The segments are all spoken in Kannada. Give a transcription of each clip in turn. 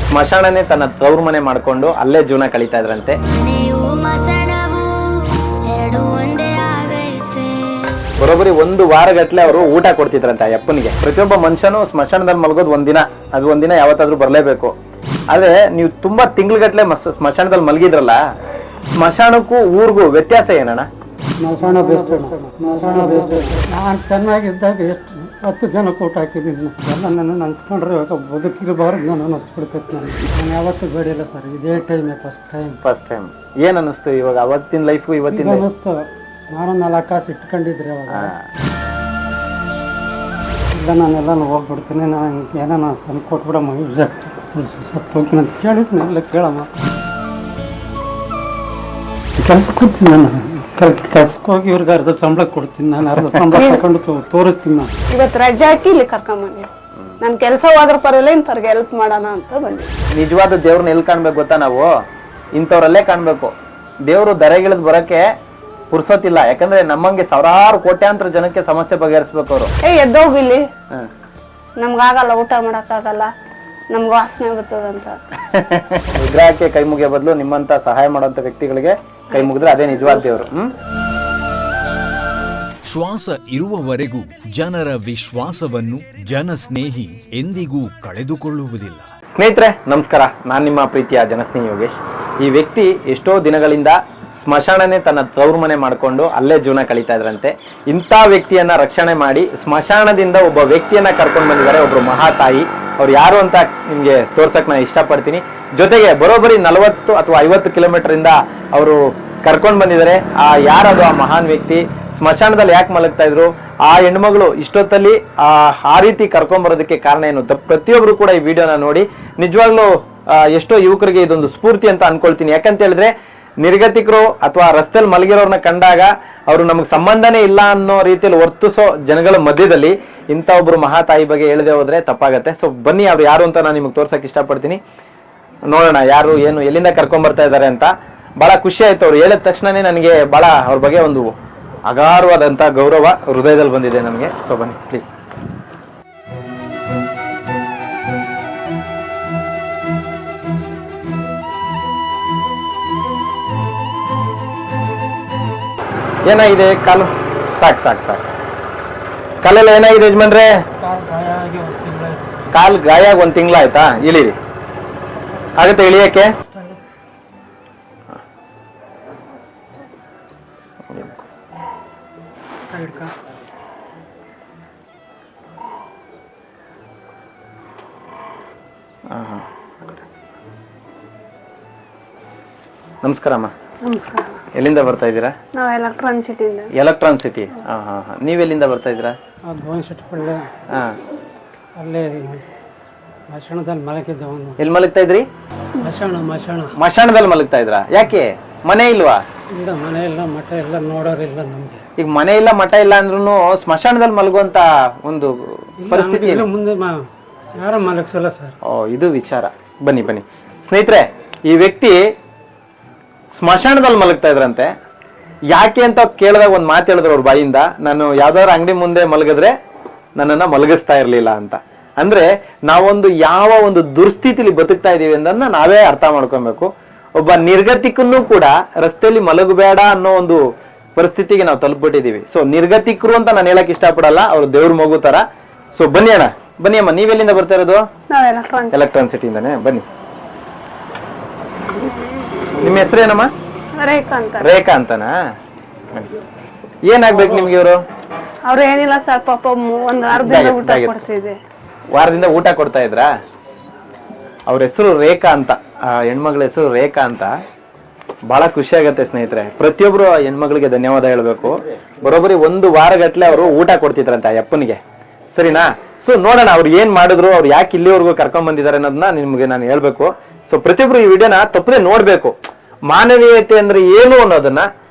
ಸ್ಮಶಾನನೇ ತನ್ನ ತವರು ಮನೆ ಮಾಡ್ಕೊಂಡು ಅಲ್ಲೇ ಜೀವನ ಕಳೀತಾ ಇದ್ರಂತೆ. ಬರೋಬ್ಬರಿ 1 ವಾರಗಟ್ಲೆ ಅವರು ಊಟ ಕೊಡ್ತಿದ್ರಂತೆ ಆ ಅಪ್ಪನಿಗೆ. ಪ್ರತಿಯೊಬ್ಬ ಮನುಷ್ಯನು ಸ್ಮಶಾನದಲ್ಲಿ ಮಲಗೋದು ಒಂದಿನ, ಅದು ಒಂದಿನ ಯಾವತ್ತಾದ್ರೂ ಬರ್ಲೇಬೇಕು. ಆದ್ರೆ ನೀವು ತುಂಬಾ ತಿಂಗ್ಳುಗಟ್ಲೆ ಸ್ಮಶಾನದಲ್ಲಿ ಮಲಗಿದ್ರಲ್ಲ, ಸ್ಮಶಾನಕ್ಕೂ ಊರಿಗೂ ವ್ಯತ್ಯಾಸ ಏನಣ್ಣ? ಸ್ಮಶಾನ ಬೆಸ್ಟ್. ನಾನು ಚೆನ್ನಾಗಿದ್ದಾಗ ಎಷ್ಟು 10 ಜನಕ್ಕೆ ಊಟ ಹಾಕಿದ್ದೀನಿ. ಎಲ್ಲ ನನ್ನ ಅನ್ಸ್ಕೊಂಡ್ರೆ ಬದುಕಿರಬಾರ್ದು ನಾನು ಅನಿಸ್ಬಿಡ್ತೈತೆ. ನಾನು ಯಾವತ್ತೂ ಬೇಡಿಲ್ಲ ಸರ್, ಇದೇ ಟೈಮೇ ಫಸ್ಟ್ ಟೈಮ್. ಏನ್ ಅನ್ನಿಸ್ತು ಇವಾಗ ಅವತ್ತಿನ ಲೈಫು ಇವತ್ತಿನ? ಅನ್ನಿಸ್ತು ನಾನು 4 ಕಾಸು ಇಟ್ಕೊಂಡಿದ್ರೆ ಅವಾಗ ಇಲ್ಲ ನಾನೆಲ್ಲ ಹೋಗ್ಬಿಡ್ತೀನಿ, ನಾನು ಏನೋ ತಂದು ಕೊಟ್ಬಿಡಮ್ಮ ಎಕ್ಸಾಕ್ಟ್ ಸತ್ತೋಗ್ತೀನಿ ಅಂತ ಕೇಳಿದ್ದೀನಿ. ಎಲ್ಲ ಕೇಳಮ್ಮ, ಕೆಲ್ಸಕ್ಕೆ ಹೋಗ್ತೀನಿ ನಾನು. ಕೆಲ್ಸಕ್ಕೆ ಹೋಗಿ ಇವ್ರಿಗೆ ಅರ್ಧ ಸಂಬಳ ಕೊಡ್ತೀನಿ, ನಾನು ಅರ್ಧ ಸಂಬಳ ತಗೊಂಡು ತೋರಿಸ್ತೀನಿ. ನಾನು ಇವತ್ತು ರಜೆ ಹಾಕಿ ಇಲ್ಲಿ ಕರ್ಕೊಂಬಂದಿ. ನನ್ನ ಕೆಲಸ ಹೋದ್ರ ಪರವಾಗಿಲ್ಲ, ಇಂಥವ್ರಿಗೆ ಹೆಲ್ಪ್ ಮಾಡೋಣ ಅಂತ ಬಂದಿ. ನಿಜವಾದ ದೇವ್ರನ್ನ ಎಲ್ಲಿ ಕಾಣ್ಬೇಕು ಗೊತ್ತಾ? ನಾವು ಇಂಥವ್ರಲ್ಲೇ ಕಾಣ್ಬೇಕು. ದೇವ್ರು ದರೆಗಿಳಿದ್ ಬರಕ್ಕೆ ಪುರ್ಸೋತಿಲ್ಲ. ಯಾಕಂದ್ರೆ ನಮ್ಮಂಗೆ ಸಾವಿರಾರು ಕೋಟ್ಯಾಂತರ ಜನಕ್ಕೆ ಸಮಸ್ಯೆ ಬಗೆಹರಿಸ್ಬೇಕು ಅವರು. ಎದ್ದೋಗಿಲ್ಲಿ, ನಮ್ಗಾಗಲ್ಲ, ಊಟ ಮಾಡಕ್ಕಾಗಲ್ಲ, ನಮ್ಗೆ ವಾಸನೆ ಬರ್ತದಂತ. ವಿಗ್ರಹಕ್ಕೆ ಕೈ ಮುಗಿಯೋ ಬದಲು ನಿಮ್ಮಂತ ಸಹಾಯ ಮಾಡುವಂತ ವ್ಯಕ್ತಿಗಳಿಗೆ ಕೈ ಮುಗಿದ್ರೆ ಅದೇ ನಿಜವಾದ ದೇವರು. ಶ್ವಾಸ ಇರುವವರೆಗೂ ಜನರ ವಿಶ್ವಾಸವನ್ನು ಜನಸ್ನೇಹಿ ಎಂದಿಗೂ ಕಳೆದುಕೊಳ್ಳುವುದಿಲ್ಲ. ಸ್ನೇಹಿತರೆ ನಮಸ್ಕಾರ, ನಾನು ನಿಮ್ಮ ಪ್ರೀತಿಯ ಜನಸ್ನೇಹಿ ಯೋಗೇಶ್. ಈ ವ್ಯಕ್ತಿ ಎಷ್ಟೋ ದಿನಗಳಿಂದ ಸ್ಮಶಾನನೇ ತನ್ನ ತವರು ಮನೆ ಮಾಡ್ಕೊಂಡು ಅಲ್ಲೇ ಜೀವನ ಕಳೀತಾ ಇದ್ರಂತೆ. ಇಂಥ ವ್ಯಕ್ತಿಯನ್ನ ರಕ್ಷಣೆ ಮಾಡಿ ಸ್ಮಶಾನದಿಂದ ಒಬ್ಬ ವ್ಯಕ್ತಿಯನ್ನ ಕರ್ಕೊಂಡು ಬಂದಿದ್ದಾರೆ, ಒಬ್ರು ಮಹಾತಾಯಿ. ಅವ್ರು ಯಾರು ಅಂತ ನಿಮ್ಗೆ ತೋರ್ಸಕ್ ನಾನು ಇಷ್ಟಪಡ್ತೀನಿ. ಜೊತೆಗೆ ಬರೋಬ್ಬರಿ 40 ಅಥವಾ 50 ಕಿಲೋಮೀಟರ್ ಇಂದ ಅವರು ಕರ್ಕೊಂಡು ಬಂದಿದ್ದಾರೆ. ಯಾರದು ಆ ಮಹಾನ್ ವ್ಯಕ್ತಿ? ಸ್ಮಶಾನದಲ್ಲಿ ಯಾಕೆ ಮಲಗ್ತಾ ಇದ್ರು? ಆ ಹೆಣ್ಮಗಳು ಇಷ್ಟೊತ್ತಲ್ಲಿ ಆ ರೀತಿ ಕರ್ಕೊಂಡ್ ಬರೋದಕ್ಕೆ ಕಾರಣ ಏನು? ಪ್ರತಿಯೊಬ್ರು ಕೂಡ ಈ ವಿಡಿಯೋನ ನೋಡಿ ನಿಜವಾಗ್ಲೂ ಎಷ್ಟೋ ಯುವಕರಿಗೆ ಇದೊಂದು ಸ್ಫೂರ್ತಿ ಅಂತ ಅನ್ಕೊಳ್ತೀನಿ. ಯಾಕಂತ ಹೇಳಿದ್ರೆ ನಿರ್ಗತಿಕರು ಅಥವಾ ರಸ್ತೆಯಲ್ಲಿ ಮಲಗಿರೋರ್ನ ಕಂಡಾಗ ಅವರು ನಮಗೆ ಸಂಬಂಧನೇ ಇಲ್ಲ ಅನ್ನೋ ರೀತಿಯಲ್ಲಿ ವರ್ತಿಸೋ ಜನಗಳ ಮಧ್ಯದಲ್ಲಿ ಇಂಥ ಒಬ್ರು ಮಹಾತಾಯಿ ಬಗ್ಗೆ ಹೇಳದೆ ಹೋದ್ರೆ ತಪ್ಪಾಗತ್ತೆ. ಸೊ ಬನ್ನಿ, ಅವ್ರು ಯಾರು ಅಂತ ನಾನು ನಿಮಗೆ ತೋರ್ಸಕ್ ಇಷ್ಟಪಡ್ತೀನಿ. ನೋಡೋಣ ಯಾರು ಏನು ಎಲ್ಲಿಂದ ಕರ್ಕೊಂಡ್ ಬರ್ತಾ ಇದ್ದಾರೆ ಅಂತ. ಬಹಳ ಖುಷಿ ಆಯ್ತು ಅವ್ರು ಹೇಳಿದ ತಕ್ಷಣನೇ. ನನಗೆ ಬಹಳ ಅವ್ರ ಬಗ್ಗೆ ಒಂದು ಅಗಾರವಾದಂತ ಗೌರವ ಹೃದಯದಲ್ಲಿ ಬಂದಿದೆ ನನಗೆ. ಸೊ ಬನ್ನಿ ಪ್ಲೀಸ್. ಏನಾಗಿದೆ ಕಾಲು? ಸಾಕು ಸಾಕು ಸಾಕು. ಕಾಲೆಲ್ಲ ಏನಾಗಿದೆ ಯಜಮಾನ್ರೆ? ಕಾಲ್ ಗಾಯ 1 ತಿಂಗಳಾಯ್ತಾ? ಇಳಿರಿ, ಆಗತ್ತೆ ಇಳಿಯಕ್ಕೆ? ನಮಸ್ಕಾರ. ಎಲ್ಲಿಂದ ಬರ್ತಾ ಇದ್ದೀರಾ? ನಾವು ಎಲೆಕ್ಟ್ರಾನ್ ಸಿಟಿಯಿಂದ. Electron city. ನೀವೆಲ್ಲಿಂದ ಬರ್ತಾ ಇದ್ದೀರಾ? ಅಲ್ಲೇ ಮಶಾಣದಲ್ಲಿ ಮಲಗಿದ್ದ. ಎಲ್ಲಿ ಮಲಗ್ತಾ ಇದ್ರಿ? ಮಶಾಣದಲ್ಲಿ ಮಲಗ್ತಾ ಇದ್ರಾ? ಯಾಕೆ ಮನೆ ಇಲ್ವಾ? ಇಲ್ಲ, ಮನೆ ಇಲ್ಲ, ಮಠ ಇಲ್ಲ, ನೋಡೋರಿಲ್ಲ ನಮ್ಗೆ. ಈಗ ಮನೆ ಇಲ್ಲ ಮಠ ಇಲ್ಲ ಅಂದ್ರೂ ಸ್ಮಶಾನದಲ್ಲಿ ಮಲಗುವಂತ ಒಂದು ಪರಿಸ್ಥಿತಿ ಮುಂದೆ ಯಾರು ಮಲಗಿಸಲ್ಲ ಸರ್. ಇದು ವಿಚಾರ. ಬನ್ನಿ ಬನ್ನಿ ಸ್ನೇಹಿತರೆ, ಈ ವ್ಯಕ್ತಿ ಸ್ಮಶಾನದಲ್ಲಿ ಮಲಗ್ತಾ ಇದ್ರಂತೆ. ಯಾಕೆ ಅಂತ ಕೇಳಿದಾಗ ಒಂದು ಮಾತು ಹೇಳಿದ್ರು ಅವ್ರ ಬಾಯಿಂದ, ನಾನು ಯಾವ್ದಾದ್ರು ಅಂಗಡಿ ಮುಂದೆ ಮಲಗಿದ್ರೆ ನನ್ನನ್ನ ಮಲಗಿಸ್ತಾ ಇರ್ಲಿಲ್ಲ ಅಂತ. ಅಂದ್ರೆ ನಾವೊಂದು ಯಾವ ಒಂದು ದುರ್ಸ್ಥಿತಿಲಿ ಬದುಕ್ತಾ ಇದೀವಿ ಅನ್ನೋದನ್ನ ನಾವೇ ಅರ್ಥ ಮಾಡ್ಕೊಬೇಕು. ಒಬ್ಬ ನಿರ್ಗತಿಕನ್ನು ಕೂಡ ರಸ್ತೆಯಲ್ಲಿ ಮಲಗಬೇಡ ಅನ್ನೋ ಒಂದು ಪರಿಸ್ಥಿತಿಗೆ ನಾವು ತಲುಪಿಬಿಟ್ಟಿದೀವಿ. ಸೊ ನಿರ್ಗತಿಕರು ಅಂತ ನಾನು ಹೇಳಕ್ ಇಷ್ಟಪಡಲ್ಲ, ಅವ್ರು ದೇವ್ರ ಮಗು ತರ. ಸೊ ಬನ್ನಿ ಅಣ್ಣ, ಬನ್ನಿ ಅಮ್ಮ. ನೀವೆಲ್ಲಿಂದ ಬರ್ತಾ ಇರೋದು? ಎಲೆಕ್ಟ್ರಾನ್ ಸಿಟಿಯಿಂದಾನೆ. ಬನ್ನಿ. ನಿಮ್ಮ ಹೆಸರೇನಮ್ಮ? ರೇಖಾ ಅಂತನಾ? ಏನಾಗ್ಬೇಕು ನಿಮ್ಗೆ ಇವರು? ಅವ್ರು ಏನಿಲ್ಲ ಸರ್, ಪಾಪ ಒಂದು ವಾರದಿಂದ ಊಟ ಕೊಡ್ತಾ ಇದ್ರಾ? ಅವ್ರ ಹೆಸರು ರೇಖಾ ಅಂತ, ಆ ಹೆಣ್ಮಗಳ ಹೆಸರು ರೇಖಾ ಅಂತ. ಬಹಳ ಖುಷಿ ಆಗತ್ತೆ ಸ್ನೇಹಿತರೆ. ಪ್ರತಿಯೊಬ್ರು ಹೆಣ್ಮಗಳಿಗೆ ಧನ್ಯವಾದ ಹೇಳ್ಬೇಕು. ಬರೋಬ್ಬರಿ 1 ವಾರಗಟ್ಲೆ ಅವರು ಊಟ ಕೊಡ್ತಿದ್ರಂತೆ ಆ ಅಪ್ಪನಿಗೆ, ಸರಿನಾ? ಸೊ ನೋಡೋಣ ಅವ್ರು ಏನ್ ಮಾಡಿದ್ರು, ಅವ್ರು ಯಾಕೆ ಇಲ್ಲಿವರೆಗೂ ಕರ್ಕೊಂಡ್ ಬಂದಿದ್ದಾರೆ ಅನ್ನೋದನ್ನ ನಿಮ್ಗೆ ನಾನು ಹೇಳ್ಬೇಕು. ಸೊ ಪ್ರತಿಯೊಬ್ರು ಈ ವಿಡಿಯೋನ ತಪ್ಪದೆ ನೋಡ್ಬೇಕು. ಮಾನವೀಯತೆ ಅಂದ್ರೆ ಏನು ಅನ್ನೋದನ್ನ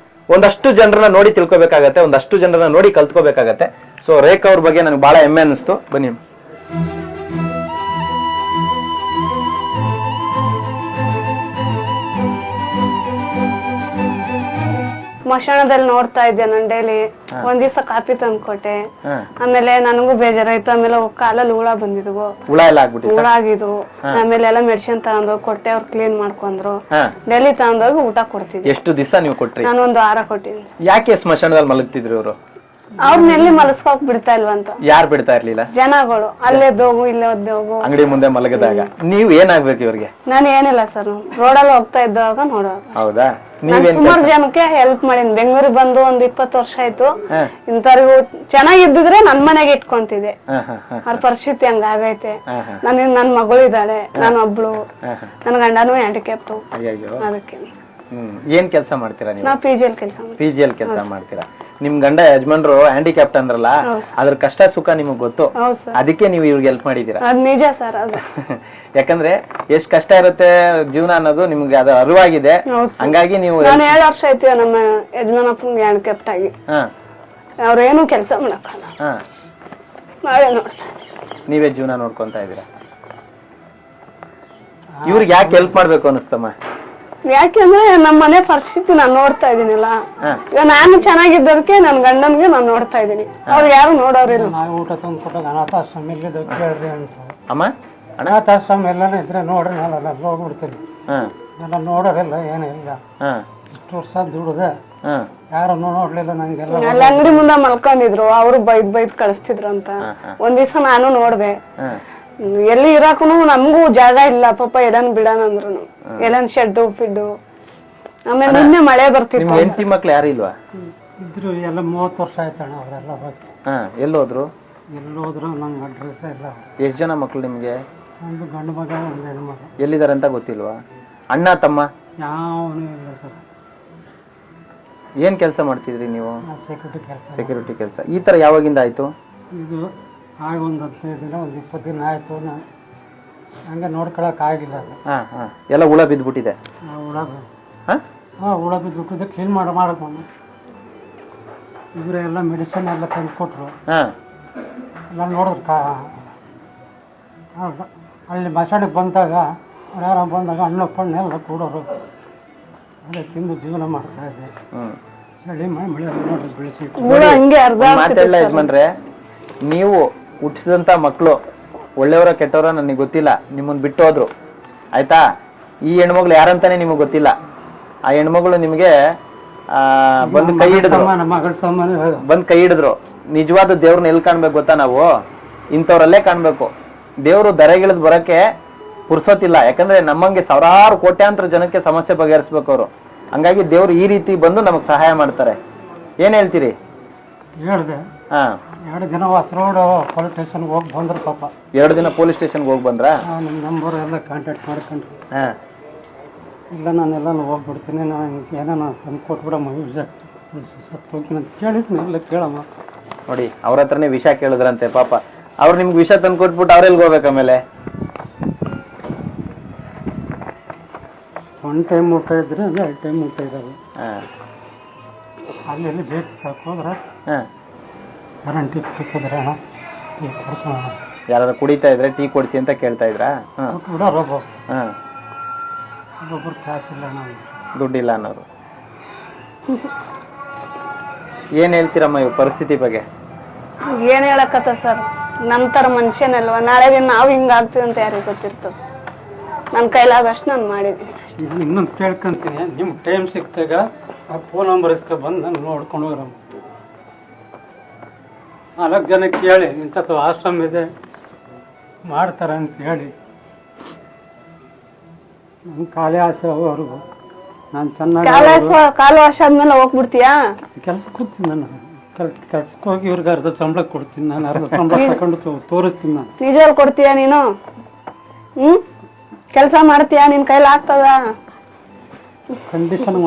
ಒಂದಷ್ಟು ಜನರನ್ನ ನೋಡಿ ತಿಳ್ಕೊಬೇಕಾಗತ್ತೆ, ಒಂದಷ್ಟು ಜನರನ್ನ ನೋಡಿ ಕಲ್ತ್ಕೋಬೇಕಾಗತ್ತೆ. ಸೊ ರೇಖಾ ಅವ್ರ ಬಗ್ಗೆ ನನಗೆ ಬಹಳ ಹೆಮ್ಮೆ ಅನಿಸ್ತು. ಬನ್ನಿ. ಸ್ಮಶಾನದಲ್ಲಿ ನೋಡ್ತಾ ಇದ್ದೆ ನಾನು ಡೈಲಿ. ಒಂದ್ ದಿವಸ ಕಾಫಿ ತಂದು ಕೊಟ್ಟೆ. ಆಮೇಲೆ ನನಗೂ ಬೇಜಾರಾಯ್ತು. ಆಮೇಲೆ ಕಾಲಲ್ಲಿ ಹುಳ ಬಂದಿದ್ವು, ಹುಳ ಎಲ್ಲ ಆಗ್ಬಿಟ್ಟು ಹುಳ ಆಗಿದ್ವು. ಆಮೇಲೆ ಎಲ್ಲ ಮೆಡಿಸಿನ್ ತಗೊಂಡೋಗಿ ಕೊಟ್ಟೆ, ಅವ್ರು ಕ್ಲೀನ್ ಮಾಡ್ಕೊಂಡ್ರು. ಡೈಲಿ ತಗೊಂಡೋಗಿ ಊಟ ಕೊಡ್ತಿದ್ದೆ. ಎಷ್ಟು ದಿವಸ ನೀವು ಕೊಟ್ರಿ? ನಾನು ಒಂದು 6 ಕೊಟ್ಟಿನಿ. ಯಾಕೆ ಸ್ಮಶಾನದಲ್ಲಿ ಮಲಗ್ತಿದ್ರು ಇವರು? ಅವ್ರನ್ನ ಎಲ್ಲಿ ಮಲಸ್ಕೋಕ್ ಬಿಡ್ತಾ ಇಲ್ವಂತ ಯಾರು ಬಿಡ್ತಾ ಇರ್ಲಿಲ್ಲ? ಜನಗಳು. ಅಲ್ಲೇದ್ದೋಗು ಇಲ್ಲೇದ್ದೋಗು. ಅಂಗಡಿ ಮುಂದೆ ಮಲಗಿದಾಗ ನೀವ್ ಏನಾಗ್ಬೇಕು ಇವ್ರಿಗೆ? ನಾನು ಏನಿಲ್ಲ ಸರ್, ರೋಡಲ್ಲಿ ಹೋಗ್ತಾ ಇದ್ದಾಗ ನೋಡೋದು. ಹೌದಾ? ಸುಮಾರು ಜನಕ್ಕೆ ಹೆಲ್ಪ್ ಮಾಡೀನಿ. ಬೆಂಗಳೂರಿಗೆ ಬಂದು ಒಂದು 20 ವರ್ಷ ಆಯ್ತು. ಇಂಥವ್ರಿಗೂ ಚೆನ್ನಾಗಿದ್ದಿದ್ರೆ ನನ್ ಮನೆಗೆ ಇಟ್ಕೊಂತಿದ್ದೆ. ಅವ್ರ ಪರಿಸ್ಥಿತಿ ಹಂಗಾಗೈತೆ. ನನ್ ಮಗಳು ಇದ್ದಾಳೆ, ನಾನು ಒಬ್ಳು, ನನ್ ಗಂಡನೂ ಹ್ಯಾಂಡಿಕ್ಯಾಪ್ಟು. ಅದಕ್ಕೆ ಏನ್ ಕೆಲಸ ಮಾಡ್ತೀರಾ ನೀವು? ನಾವು PGL ಕೆಲಸ. PGL ಕೆಲಸ ಮಾಡ್ತೀರಾ? ನಿಮ್ ಗಂಡ ಯಜಮಾನ್ರು ಹ್ಯಾಂಡಿಕ್ಯಾಪ್ಟ್ ಅಂದ್ರಲ್ಲ, ಅದ್ರ ಕಷ್ಟ ಸುಖ ನಿಮಗ್ ಗೊತ್ತು, ಅದಕ್ಕೆ ನೀವು ಇವ್ರಿಗೆ ಹೆಲ್ಪ್ ಮಾಡಿದೀರಾ? ಅದ್ ನಿಜ ಸರ್. ಅದು ಯಾಕಂದ್ರೆ ಎಷ್ಟ್ ಕಷ್ಟ ಇರುತ್ತೆ ಜೀವನ ಅನ್ನೋದು ನಿಮ್ಗೆ ಅದು ಅರಿವಾಗಿದೆ. ಹಂಗಾಗಿ ನೀವು ನಾನು 7 ವರ್ಷ ಆಯ್ತು ನಮ್ಮ ಯಜಮಾನಪ್ಪಂಗೆ ಹ್ಯಾಂಡಿಕ್ಯಾಪ್ಟ್ ಆಗಿ. ಅವ್ರೇನು ಕೆಲಸ ಮಾಡಕ್ಕಲ್ಲ, ನಾವೇ ನೋಡ್ತಾ ನೀವೇ ಜೀವನ ನೋಡ್ಕೊಂತ ಇದೀರಾ. ಇವ್ರಿಗೆ ಯಾಕೆ ಹೆಲ್ಪ್ ಮಾಡ್ಬೇಕು ಅನಿಸ್ತಮ್ಮ? ಯಾಕೆಂದ್ರೆ ನಮ್ಮ ಮನೆ ಪರಿಸ್ಥಿತಿ ನಾನು ನೋಡ್ತಾ ಇದೀನಿಲ್ಲ. ಈಗ ನಾನು ಚೆನ್ನಾಗಿದ್ದದಕ್ಕೆ ನನ್ ಗಂಡನ್ಗೆ ನಾನು ನೋಡ್ತಾ ಇದೀನಿ. ಅವ್ರು ಯಾರು ನೋಡೋರಿಲ್ಲ. ನಾವು ಊಟ ತಂದು ಕೊಟ್ಟಾಗ ಅನಾಥಾಶ್ರಮ ಇಲ್ಲಿದ್ದು ಕೇಳ್ರಿ ಅಂತ. ಅಮ್ಮ, ಅನಾಥಾಶ್ರಮ ಎಲ್ಲಾನು ಇದ್ರೆ ನೋಡ್ರಿ, ನಾನೆಲ್ಲ ಹೋಗ್ಬಿಡ್ತೀನಿ. ಎಲ್ಲ ನೋಡೋರಿಲ್ಲ, ಏನಿಲ್ಲ. ಇಷ್ಟು ವರ್ಷ ದುಡ್ದೆ ಯಾರನ್ನು ನೋಡ್ಲಿಲ್ಲ ನಂಗೆಲ್ಲ. ಅಲ್ಲಿ ಅಂಗಡಿ ಮುಂದೆ ಮಲ್ಕೊಂಡಿದ್ರು, ಅವ್ರು ಬೈದ್ ಕಳಿಸ್ತಿದ್ರು ಅಂತ. ಒಂದ್ ದಿವ್ಸ ನಾನು ನೋಡ್ದೆ, ಎಲ್ಲಿ ಇರಾಕನು ನಮಗೂ ಜಾಗ ಇಲ್ಲ ಪಾಪ. ಎಲ್ಲನ್ ಬಿಡಣ ಅಂದ್ರು, ಎಲ್ಲನ್ ಶೆಡ್ಡು ಫಿಡ್ಡು. ಆಮೇಲೆ ನಿನ್ನೆ ಮಳೆ ಬರ್ತಿತ್ತು. ಹೆಂಡತಿ ಮಕ್ಳು ಯಾರು ಇಲ್ವಾ? ಇದ್ರು, ಎಲ್ಲ 30 ವರ್ಷ ಆಯ್ತಣ್ಣ ಅವರೆಲ್ಲ ಹೋಗಿ. ಎಲ್ಲೋದ್ರು? ಎಲ್ಲೋದ್ರು ನಂಗೆ ಅಡ್ರೆಸ್ ಇಲ್ಲ. ಎಷ್ಟ್ ಜನ ಮಕ್ಳು ನಿಮ್ಗೆ? ಒಂದು ಗಂಡು ಮಗ, ಒಂದು ಹೆಣ್ಣು ಮಗ. ಎಲ್ಲಿದ್ದಾರೆ ಅಂತ ಗೊತ್ತಿಲ್ವಾ? ಅಣ್ಣ ತಮ್ಮ ಯಾವನು ಇಲ್ಲ ಸರ್. ಏನ್ ಕೆಲಸ ಮಾಡ್ತಿದ್ರಿ ನೀವು? ಸೆಕ್ಯೂರಿಟಿ ಕೆಲಸ. ಸೆಕ್ಯೂರಿಟಿ ಕೆಲಸ. ಈ ತರ ಯಾವಾಗಿಂದ ಆಯ್ತು? ಇದು ಆಗ ಒಂದು 15 ದಿನ, ಒಂದು 20 ದಿನ ಆಯ್ತು. ನಾನು ಹಂಗೆ ನೋಡ್ಕೊಳಕ್ ಆಗಿಲ್ಲ. ಎಲ್ಲ ಹುಳ ಬಿದ್ದ್ಬಿಟ್ಟಿದೆ. ಹುಳ ಬಿದ್ದುಬಿಟ್ಟಿದೆ. ಕ್ಲೀನ್ ಮಾಡೋದು ಇವ್ರೆ ಎಲ್ಲ ಮೆಡಿಸಿನ್ ಎಲ್ಲ ತಂದು ಕೊಟ್ರು. ಎಲ್ಲ ನೋಡಿದ್ರು. ಅಲ್ಲಿ ಮಸಾಡಿಗೆ ಬಂದಾಗ ಯಾರು ಬಂದಾಗ ಹಣ್ಣು ಪಣ್ಣೆಲ್ಲ ಕೂಡೋರು. ಅದೇ ತಿಂದು ಜೀವನ ಮಾಡ್ತಾ ಇದ್ದೆ. ಚಳಿ ಮಳೆ ನೋಡಿ ಬೆಳೆಸಿ. ಮಾತೆಲ್ಲ ಯಜಮಾನ್ರೆ, ನೀವು ಹುಟ್ಟಿಸಿದಂತ ಮಕ್ಕಳು ಒಳ್ಳೆಯವರ ಕೆಟ್ಟವರ ನನಗೆ ಗೊತ್ತಿಲ್ಲ, ನಿಮ್ಮನ್ನ ಬಿಟ್ಟು ಹೋದ್ರು ಆಯ್ತಾ. ಈ ಹೆಣ್ಮಗಳು ಯಾರಂತಾನೆ ನಿಮಗೆ ಗೊತ್ತಿಲ್ಲ. ಆ ಹೆಣ್ಮಗಳು ನಿಮಗೆ ಬಂದು ಕೈ ಹಿಡಿದ್ರು. ನಿಜವಾದ ದೇವ್ರನ್ನ ಎಲ್ಲಿ ಕಾಣ್ಬೇಕು ಗೊತ್ತಾ? ನಾವು ಇಂಥವ್ರಲ್ಲೇ ಕಾಣ್ಬೇಕು. ದೇವ್ರು ದರೆಗಿಳಿದ್ ಬರಕ್ಕೆ ಪುರ್ಸೋತಿಲ್ಲ. ಯಾಕಂದ್ರೆ ನಮ್ಮಂಗೆ ಸಾವಿರಾರು ಕೋಟ್ಯಾಂತರ ಜನಕ್ಕೆ ಸಮಸ್ಯೆ ಬಗೆಹರಿಸ್ಬೇಕು ಅವರು. ಹಂಗಾಗಿ ದೇವ್ರು ಈ ರೀತಿ ಬಂದು ನಮಗ್ ಸಹಾಯ ಮಾಡ್ತಾರೆ. ಏನ್ ಹೇಳ್ತೀರಿ? ಹೇಳ್ದೆ. 2 ದಿನ ರೋಡ್ ಪೊಲೀಸ್ ಸ್ಟೇಷನ್ಗೆ ಹೋಗಿ ಬಂದ್ರು ಪಾಪ. 2 ದಿನ ಪೊಲೀಸ್ ಸ್ಟೇಷನ್ಗೆ ಹೋಗಿ ಬಂದ್ರ? ನಿಮ್ಮ ನಂಬರ್ ಎಲ್ಲ ಕಾಂಟ್ಯಾಕ್ಟ್ ಮಾಡ್ಕೊಂಡ್ರು. ಇಲ್ಲ ನಾನೆಲ್ಲ ಹೋಗ್ಬಿಡ್ತೀನಿ, ನಾನು ಏನೋ ತಂದು ಕೊಟ್ಬಿಡಮ್ಮ, ಸತ್ತು ಹೋಗ್ತೀನಿ ಅಂತ ಕೇಳಿದ್ನಿ. ಇಲ್ಲ ಕೇಳಮ್ಮ. ನೋಡಿ, ಅವ್ರ ಹತ್ರನೇ ವಿಷ ಕೇಳಿದ್ರಂತೆ ಪಾಪ. ಅವ್ರು ನಿಮ್ಗೆ ವಿಷ ತಂದು ಕೊಟ್ಬಿಟ್ಟು ಅವ್ರೆಲ್ಗೆ ಹೋಗ್ಬೇಕು ಆಮೇಲೆ? 1 ಟೈಮ್ ಊಟ ಇದ್ರೆ 2 ಟೈಮ್ ಊಟ ಇದ್ದಾವೆ. ಅಲ್ಲಿ ಬೇಕು ಹೋದ್ರೆ ಗ್ಯಾರಂಟಿ ಕುಡಿತಿದ್ರೆ ಅಣ್ಣ ಟೀ ಕೊಡಿಸೋಣ. ಯಾರು ಕುಡಿತಾ ಇದ್ರೆ ಟೀ ಕೊಡಿಸಿ ಅಂತ ಕೇಳ್ತಾ ಇದ್ರಾ? ಒಬ್ಬೊಬ್ರು ಕಾಸಿಲ್ಲ, ನಾವು ದುಡ್ಡಿಲ್ಲ ಅನ್ನೋರು. ಏನ್ ಹೇಳ್ತೀರಮ್ಮ ಇವ್ ಪರಿಸ್ಥಿತಿ ಬಗ್ಗೆ? ಏನ್ ಹೇಳಕತ್ತ ಸರ್, ನಮ್ ತರ ಮನುಷ್ಯನಲ್ವಾ, ನಾಳೆ ದಿನ ನಾವ್ ಹಿಂಗ ಆಗ್ತೀವಿ ಅಂತ ಯಾರಿಗೆ ಗೊತ್ತಿರ್ತದ. ನನ್ ಕೈಲಾದಷ್ಟು ನಾನು ಮಾಡಿದ್ದೀನಿ. ಇನ್ನೊಂದು ಕೇಳ್ಕೊಂತೀನಿ, ನಿಮ್ ಟೈಮ್ ಸಿಕ್ತಾಗ ಆ ಫೋನ್ ನಂಬರ್ ಇಸ್ಕೊ ಬಂದು ನಾನು ನೋಡ್ಕೊಂಡು ಹೋಗ್ರಮ್ಮ. 4 ಜನ ಕೇಳಿ ಇಂಥದ್ದು ಆಶ್ರಮ ಇದೆ ಮಾಡ್ತಾರೆ ಅಂತ ಹೇಳಿ. ನನ್ನ ಕಾಲೇ ಆಸೆ ಅವ್ರಿಗೂ ನಾನು ಚೆನ್ನಾಗಿ ಕಾಲು ವರ್ಷ ಆದ್ಮೇಲೆ ಹೋಗ್ಬಿಡ್ತೀಯಾ? ಕೆಲ್ಸಕ್ಕೆ ಹೋಗ್ತೀನಿ ನಾನು. ಕೆಲ್ಸಕ್ಕೆ ಹೋಗಿ ಇವ್ರಿಗೆ ಅರ್ಧ ಸಂಬಳ ಕೊಡ್ತೀನಿ, ನಾನು ಅರ್ಧ ಸಂಬಳ ತಗೊಂಡು ತೋರಿಸ್ತೀನಿ. ನಾನು ನಿಜವಾಗ್ಲೂ ಕೊಡ್ತೀಯಾ ನೀನು? ಕೆಲಸ ಮಾಡ್ತೀಯಾ? ನಿನ್ ಕೈಲಿ ಆಗ್ತದ? ಕಂಡೀಷನ್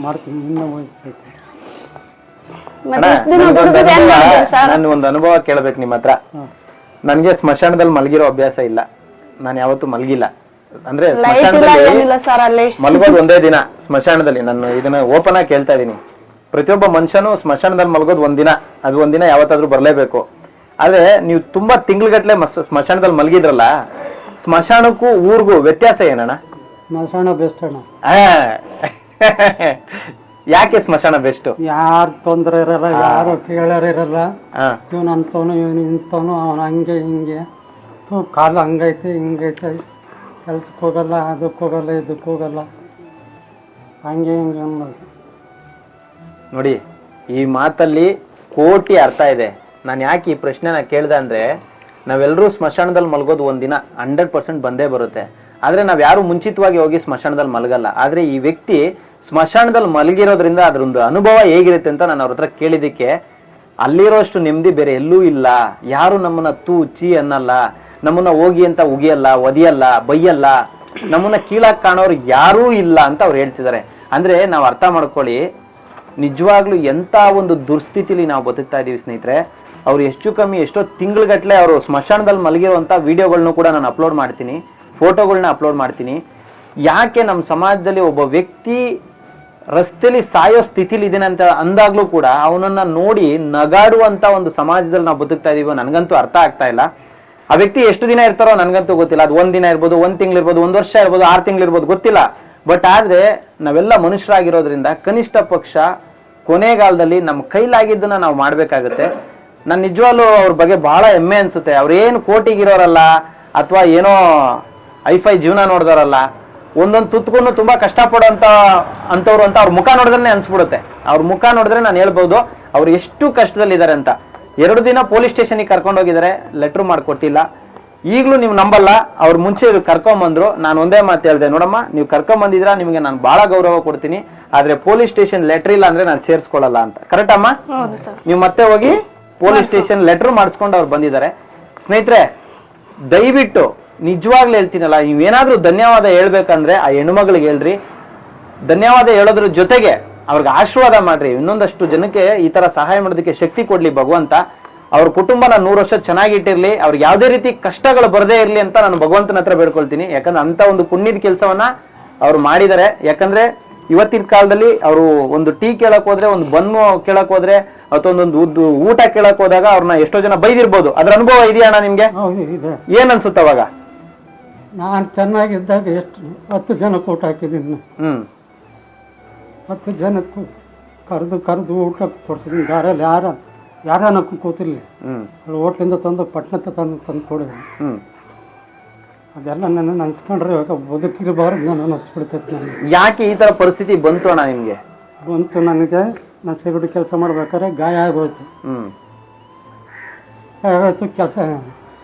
ಮಾಡ್ತೀನಿ. ಇನ್ನ ಹೋಗ್ತೈತೆ. ನಾನು ಒಂದು ಅನುಭವ ಕೇಳ್ಬೇಕು ನಿಮ್ಮ ಹತ್ರ. ನನ್ಗೆ ಸ್ಮಶಾನದಲ್ಲಿ ಮಲಗಿರೋ ಅಭ್ಯಾಸ ಇಲ್ಲ, ನಾನು ಯಾವತ್ತೂ ಮಲಗಿಲ್ಲ. ಅಂದ್ರೆ ಸ್ಮಶಾನದಲ್ಲಿ ಮಲಗೋದು ಒಂದೇ ದಿನ ಸ್ಮಶಾನದಲ್ಲಿ. ನಾನು ಇದನ್ನ ಓಪನ್ ಆಗಿ ಕೇಳ್ತಾ ಇದೀನಿ. ಪ್ರತಿಯೊಬ್ಬ ಮನುಷ್ಯನು ಸ್ಮಶಾನದಲ್ಲಿ ಮಲಗೋದು ಒಂದಿನ, ಅದು ಒಂದಿನ ಯಾವತ್ತಾದ್ರೂ ಬರ್ಲೇಬೇಕು. ಆದ್ರೆ ನೀವು ತುಂಬಾ ತಿಂಗ್ಳುಗಟ್ಲೆ ಸ್ಮಶಾನದಲ್ಲಿ ಮಲಗಿದ್ರಲ್ಲ, ಸ್ಮಶಾನಕ್ಕೂ ಊರ್ಗೂ ವ್ಯತ್ಯಾಸ ಏನಣ್ಣ? ಸ್ಮಶಾನ ಬೆಸ್ಟ್ ಅಣ್ಣ. ಯಾಕೆ ಸ್ಮಶಾನ ಬೆಸ್ಟ್? ಯಾರು ತೊಂದರೆ ಇರಲ್ಲ, ಯಾರು ಕೇಳೋರು ಇರಲ್ಲ. ಹಾ ಇವನು ಅಂತವನು ಇವನು ಇಂಥವನು, ಅವನು ಹಂಗೆ ಹಿಂಗೆ, ಕಾಲು ಹಂಗೈತೆ ಹಿಂಗೈತೆ, ಕೆಲ್ಸಕ್ಕೆ ಹೋಗಲ್ಲ, ಅದಕ್ಕೆ ಹೋಗಲ್ಲ, ಇದಕ್ಕೆ ಹೋಗಲ್ಲ, ಹಂಗೆ ಹಿಂಗೆ ಅನ್ನೋದು. ನೋಡಿ, ಈ ಮಾತಲ್ಲಿ ಕೋಟಿ ಅರ್ಥ ಇದೆ. ನಾನು ಯಾಕೆ ಈ ಪ್ರಶ್ನೆನ ಕೇಳ್ದೆ ಅಂದ್ರೆ, ನಾವೆಲ್ಲರೂ ಸ್ಮಶಾನದಲ್ಲಿ ಮಲಗೋದು ಒಂದಿನ 100% ಬಂದೇ ಬರುತ್ತೆ. ಆದ್ರೆ ನಾವ್ ಯಾರು ಮುಂಚಿತವಾಗಿ ಹೋಗಿ ಸ್ಮಶಾನದಲ್ಲಿ ಮಲಗಲ್ಲ. ಆದ್ರೆ ಈ ವ್ಯಕ್ತಿ ಸ್ಮಶಾನದಲ್ಲಿ ಮಲಗಿರೋದ್ರಿಂದ ಅದ್ರೊಂದು ಅನುಭವ ಹೇಗಿರುತ್ತೆ ಅಂತ ನಾನು ಅವ್ರ ಹತ್ರ ಕೇಳಿದಕ್ಕೆ, ಅಲ್ಲಿರೋಷ್ಟು ನೆಮ್ಮದಿ ಬೇರೆ ಎಲ್ಲೂ ಇಲ್ಲ. ಯಾರು ನಮ್ಮನ್ನ ಚೀ ಅನ್ನಲ್ಲ, ನಮ್ಮನ್ನ ಹೋಗಿ ಅಂತ ಉಗಿಯಲ್ಲ, ಒದಿಯಲ್ಲ, ಬೈಯಲ್ಲ, ನಮ್ಮನ್ನ ಕೀಳಾಗಿ ಕಾಣೋರು ಯಾರೂ ಇಲ್ಲ ಅಂತ ಅವ್ರು ಹೇಳ್ತಿದ್ದಾರೆ. ಅಂದ್ರೆ ನಾವು ಅರ್ಥ ಮಾಡ್ಕೊಳ್ಳಿ, ನಿಜವಾಗ್ಲೂ ಎಂತ ಒಂದು ದುರ್ಸ್ಥಿತಿಲಿ ನಾವು ಬದುಕ್ತಾ ಇದೀವಿ ಸ್ನೇಹಿತರೆ. ಅವ್ರು ಎಷ್ಟು ಕಮ್ಮಿ ಎಷ್ಟೋ ತಿಂಗಳಗಟ್ಲೆ ಅವರು ಸ್ಮಶಾನದಲ್ಲಿ ಮಲಗಿರುವಂತ ವಿಡಿಯೋಗಳನ್ನು ಕೂಡ ನಾನು ಅಪ್ಲೋಡ್ ಮಾಡ್ತೀನಿ, ಫೋಟೋಗಳನ್ನ ಅಪ್ಲೋಡ್ ಮಾಡ್ತೀನಿ. ಯಾಕೆ ನಮ್ಮ ಸಮಾಜದಲ್ಲಿ ಒಬ್ಬ ವ್ಯಕ್ತಿ ರಸ್ತೆಯಲ್ಲಿ ಸಾಯೋ ಸ್ಥಿತಿಲಿ ಇದೀನಿ ಅಂತ ಅಂದಾಗ್ಲೂ ಕೂಡ ಅವನನ್ನ ನೋಡಿ ನಗಾಡುವಂತ ಒಂದು ಸಮಾಜದಲ್ಲಿ ನಾವು ಬದುಕ್ತಾ ಇದೀವೋ ನನಗಂತೂ ಅರ್ಥ ಆಗ್ತಾ ಇಲ್ಲ. ಆ ವ್ಯಕ್ತಿ ಎಷ್ಟು ದಿನ ಇರ್ತಾರೋ ನನಗಂತೂ ಗೊತ್ತಿಲ್ಲ. ಅದು 1 ದಿನ ಇರ್ಬೋದು, 1 ತಿಂಗಳು ಇರ್ಬೋದು, 1 ವರ್ಷ ಇರ್ಬೋದು, 6 ತಿಂಗಳು ಇರ್ಬೋದು, ಗೊತ್ತಿಲ್ಲ. ಬಟ್ ಆದ್ರೆ ನಾವೆಲ್ಲ ಮನುಷ್ಯರಾಗಿರೋದ್ರಿಂದ ಕನಿಷ್ಠ ಪಕ್ಷ ಕೊನೆಗಾಲದಲ್ಲಿ ನಮ್ಮ ಕೈಲಾಗಿದ್ದನ್ನ ನಾವು ಮಾಡ್ಬೇಕಾಗತ್ತೆ. ನಾನು ನಿಜವಾಗ್ಲೂ ಅವ್ರ ಬಗ್ಗೆ ಬಹಳ ಹೆಮ್ಮೆ ಅನ್ಸುತ್ತೆ. ಅವ್ರೇನು ಕೋಟಿಗಿರೋರಲ್ಲ ಅಥವಾ ಏನೋ ಐಫೈ ಜೀವನ ನೋಡಿದವರಲ್ಲ, ಒಂದೊಂದು ತುತ್ಕೊಂಡು ತುಂಬಾ ಕಷ್ಟಪಡೋಂತ ಅಂತವ್ರು ಅಂತ ಅವ್ರ ಮುಖ ನೋಡಿದ್ರೆ ಅನ್ಸ್ಬಿಡುತ್ತೆ. ಅವ್ರ ಮುಖ ನೋಡಿದ್ರೆ ನಾನು ಹೇಳ್ಬೋದು ಅವ್ರು ಎಷ್ಟು ಕಷ್ಟದಲ್ಲಿದ್ದಾರೆ ಅಂತ. 2 ದಿನ ಪೊಲೀಸ್ ಸ್ಟೇಷನ್ಗೆ ಕರ್ಕೊಂಡು ಹೋಗಿದ್ದಾರೆ, ಲೆಟ್ರ್ ಮಾಡ್ಕೊಟ್ಟಿಲ್ಲ. ಈಗಲೂ ನೀವು ನಂಬಲ್ಲ, ಅವ್ರು ಮುಂಚೆ ಕರ್ಕೊಂಬಂದ್ರು. ನಾನು ಒಂದೇ ಮಾತು ಹೇಳ್ದೆ, ನೋಡಮ್ಮ ನೀವು ಕರ್ಕೊಂಬಂದಿದ್ರ ನಿಮ್ಗೆ ನಾನು ಬಹಳ ಗೌರವ ಕೊಡ್ತೀನಿ, ಆದ್ರೆ ಪೊಲೀಸ್ ಸ್ಟೇಷನ್ ಲೆಟರ್ ಇಲ್ಲ ಅಂದ್ರೆ ನಾನು ಸೇರಿಸ್ಕೊಳ್ಳಲ್ಲ ಅಂತ. ಕರೆಕ್ಟ್ ಅಮ್ಮ? ನೀವು ಮತ್ತೆ ಹೋಗಿ ಪೊಲೀಸ್ ಸ್ಟೇಷನ್ ಲೆಟರ್ ಮಾಡಿಸ್ಕೊಂಡು ಅವ್ರು ಬಂದಿದ್ದಾರೆ. ಸ್ನೇಹಿತರೆ, ದಯವಿಟ್ಟು ನಿಜವಾಗ್ಲೂ ಹೇಳ್ತೀನಲ್ಲ, ನೀವೇನಾದ್ರೂ ಧನ್ಯವಾದ ಹೇಳ್ಬೇಕಂದ್ರೆ ಆ ಹೆಣ್ಮಗಳಿಗೆ ಹೇಳ್ರಿ. ಧನ್ಯವಾದ ಹೇಳೋದ್ರ ಜೊತೆಗೆ ಅವ್ರಿಗೆ ಆಶೀರ್ವಾದ ಮಾಡ್ರಿ. ಇನ್ನೊಂದಷ್ಟು ಜನಕ್ಕೆ ಈ ತರ ಸಹಾಯ ಮಾಡೋದಕ್ಕೆ ಶಕ್ತಿ ಕೊಡ್ಲಿ ಭಗವಂತ. ಅವ್ರ ಕುಟುಂಬನ 100 ವರ್ಷ ಚೆನ್ನಾಗಿಟ್ಟಿರ್ಲಿ, ಅವ್ರಿಗೆ ಯಾವುದೇ ರೀತಿ ಕಷ್ಟಗಳು ಬರದೇ ಇರ್ಲಿ ಅಂತ ನಾನು ಭಗವಂತನ ಹತ್ರ ಬೇಡ್ಕೊಳ್ತೀನಿ. ಯಾಕಂದ್ರೆ ಅಂತ ಒಂದು ಪುಣ್ಯದ ಕೆಲಸವನ್ನ ಅವ್ರು ಮಾಡಿದ್ದಾರೆ. ಯಾಕಂದ್ರೆ ಇವತ್ತಿನ ಕಾಲದಲ್ಲಿ ಅವರು ಒಂದು ಟೀ ಕೇಳಕ್ ಹೋದ್ರೆ, ಒಂದು ಬನ್ನು ಕೇಳಕ್ ಹೋದ್ರೆ, ಅಥವಾ ಒಂದೊಂದು ಊಟ ಕೇಳಕ್ ಹೋದಾಗ ಅವ್ರನ್ನ ಎಷ್ಟೋ ಜನ ಬೈದಿರ್ಬೋದು. ಅದ್ರ ಅನುಭವ ಇದೆಯಾ ಅಣ್ಣ ನಿಮ್ಗೆ? ಇದೆ. ಏನ್ ಅನ್ಸುತ್ತ ಅವಾಗ? ನಾನು ಚೆನ್ನಾಗಿದ್ದಾಗ ಎಷ್ಟು 10 ಜನಕ್ಕೆ ಊಟ ಹಾಕಿದ್ದೀನಿ. 10 ಜನಕ್ಕೂ ಕರೆದು ಊಟ ಕೊಡ್ಸಿದ್ದೀನಿ. ಗಾರಲ್ಲಿ ಯಾರನ್ನ ಕೂತಿರ್ಲಿ, ಹೋಟ್ಲಿಂದ ತಂದು ಪಟ್ಟಣಕ್ಕೆ ತಂದು ಕೊಡಿದ್ದೀನಿ. ಅದೆಲ್ಲ ನನ್ನ ಅನ್ಸ್ಕೊಂಡ್ರೆ ಇವಾಗ ಬದುಕಿರಬಾರ್ದು ನಾನು ಅನಿಸ್ಬಿಡ್ತೈತೆ ನನಗೆ. ಯಾಕೆ ಈ ತರ ಪರಿಸ್ಥಿತಿ ಬಂತು ಅಣ್ಣ ನಿಮ್ಗೆ? ಬಂತು ನನಗೆ. ನಾನು ಸೆಕ್ಯೂರಿಟಿ ಕೆಲಸ ಮಾಡ್ಬೇಕಾದ್ರೆ ಗಾಯ ಆಗೋಯ್ತು.